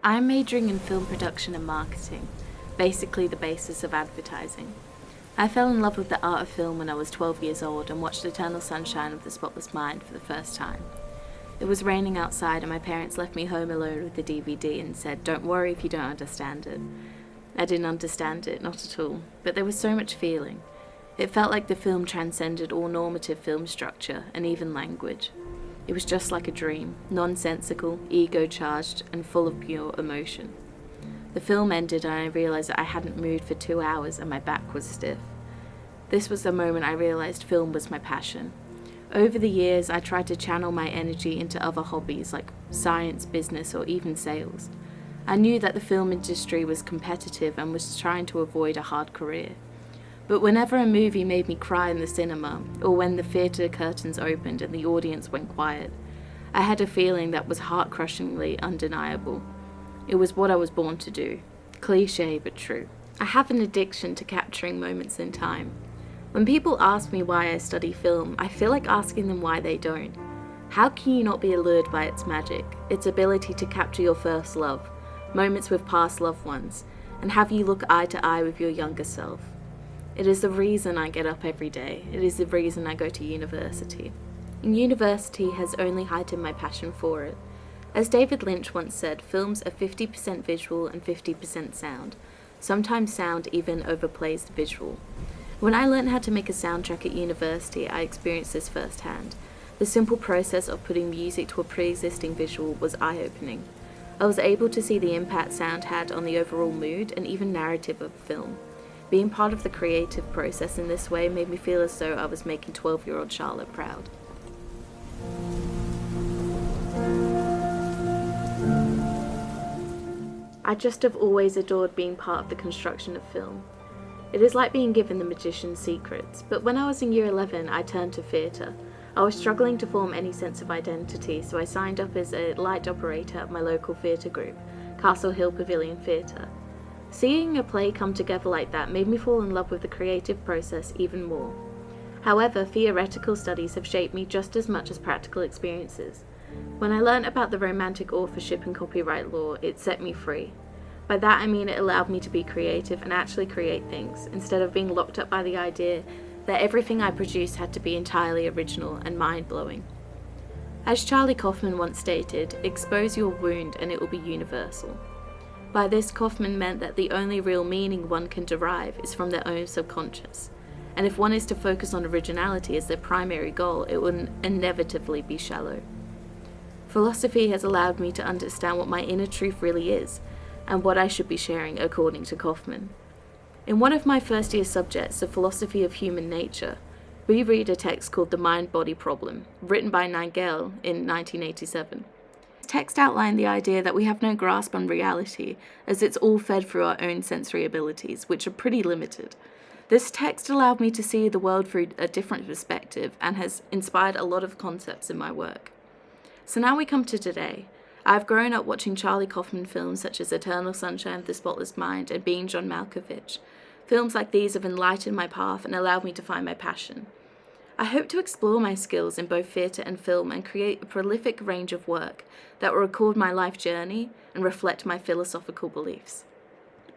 I'm majoring in film production and marketing, basically the basis of advertising. I fell in love with the art of film when I was 12 years old and watched Eternal Sunshine of the Spotless Mind for the first time. It was raining outside and my parents left me home alone with the DVD and said, "Don't worry if you don't understand it." I didn't understand it, not at all, but there was so much feeling. It felt like the film transcended all normative film structure and even language. It was just like a dream, nonsensical, ego-charged, and full of pure emotion. The film ended and I realized that I hadn't moved for 2 hours and my back was stiff. This was the moment I realized film was my passion. Over the years, I tried to channel my energy into other hobbies like science, business, or even sales. I knew that the film industry was competitive and was trying to avoid a hard career. But whenever a movie made me cry in the cinema, or when the theatre curtains opened and the audience went quiet, I had a feeling that was heart-crushingly undeniable. It was what I was born to do. Cliché, but true. I have an addiction to capturing moments in time. When people ask me why I study film, I feel like asking them why they don't. How can you not be allured by its magic, its ability to capture your first love, moments with past loved ones, and have you look eye to eye with your younger self? It is the reason I get up every day. It is the reason I go to university. And university has only heightened my passion for it. As David Lynch once said, films are 50% visual and 50% sound. Sometimes sound even overplays the visual. When I learned how to make a soundtrack at university, I experienced this firsthand. The simple process of putting music to a pre-existing visual was eye-opening. I was able to see the impact sound had on the overall mood and even narrative of the film. Being part of the creative process in this way made me feel as though I was making 12-year-old Charlotte proud. I just have always adored being part of the construction of film. It is like being given the magician's secrets, but when I was in year 11, I turned to theatre. I was struggling to form any sense of identity, so I signed up as a light operator at my local theatre group, Castle Hill Pavilion Theatre. Seeing a play come together like that made me fall in love with the creative process even more. However, theoretical studies have shaped me just as much as practical experiences. When I learnt about the romantic authorship and copyright law, it set me free. By that I mean it allowed me to be creative and actually create things, instead of being locked up by the idea that everything I produced had to be entirely original and mind-blowing. As Charlie Kaufman once stated, "Expose your wound and it will be universal." By this, Kaufman meant that the only real meaning one can derive is from their own subconscious, and if one is to focus on originality as their primary goal, it will inevitably be shallow. Philosophy has allowed me to understand what my inner truth really is, and what I should be sharing according to Kaufman. In one of my first year subjects, the philosophy of human nature, we read a text called The Mind-Body Problem, written by Nagel in 1987. The text outlined the idea that we have no grasp on reality, as it's all fed through our own sensory abilities, which are pretty limited. This text allowed me to see the world through a different perspective and has inspired a lot of concepts in my work. So now we come to today. I've grown up watching Charlie Kaufman films such as Eternal Sunshine of the Spotless Mind and Being John Malkovich. Films like these have enlightened my path and allowed me to find my passion. I hope to explore my skills in both theatre and film and create a prolific range of work that will record my life journey and reflect my philosophical beliefs.